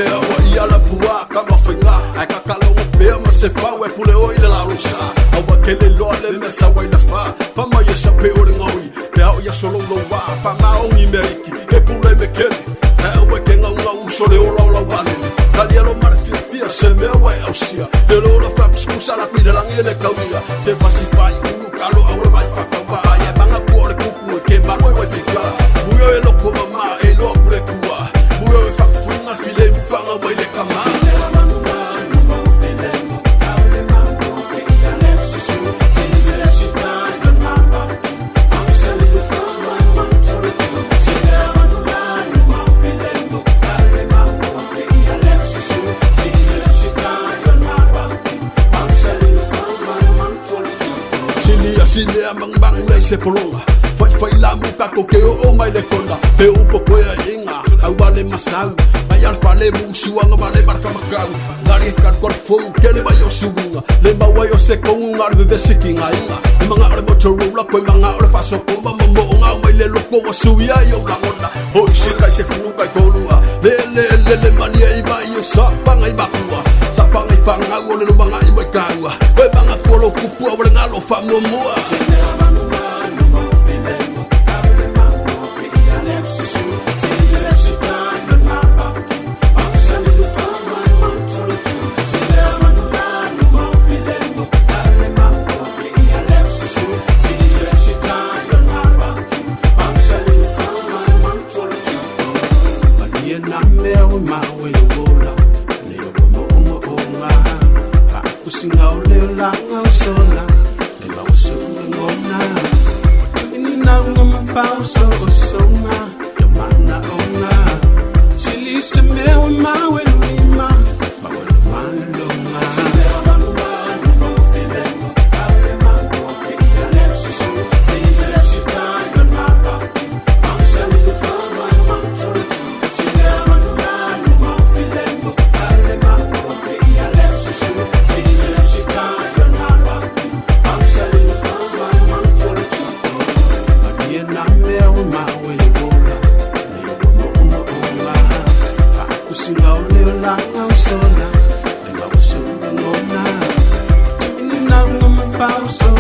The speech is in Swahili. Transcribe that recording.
wa ia la pua kama whainga ai kakalongo pea ma se whau e pule o i le la rosa awa kele loa le mesa wai na wha whama ia sa pe o le ngaui pe au ia solo lo wa whanga o ngi meriki ke pule me kele e awe ke ngau ngau so le o lau lau wane kalia lo mara fia fia se mea wai au sia le lo la whapskusa la kui le langi e le kauia se whasi wai unu kalo au le vai whakau wa ai e banga kua le kuku e ke maroi wai whika muio e loko mama e loa kule kua muio e whakuinga file mwhanga mai le kama Sine amang mang nei se polonga fai la muka ko ke o mai le konda te upo ko ia inga au vale masau ai al fale mu suanga vale marka makau ngari ka kor fo ke le vai o subunga le mawai o se con un arde de sikinga inga manga ore motor rola ko manga ore faso ko mama mo nga mai le loko wa suia yo la onda ho se kai se funu kai ko lua le mani ai mai sa panga i bakua sa panga i fanga o le manga i mai kaua ko manga ko lo kupu o le ngalo fa mo mua Singau le langa sola le ba so ngona ini na ngoma pa so songa yo mana ona sili se me o ma we lima ba we malonga Singau le langa sola le ba so ngona ini na ngoma pa so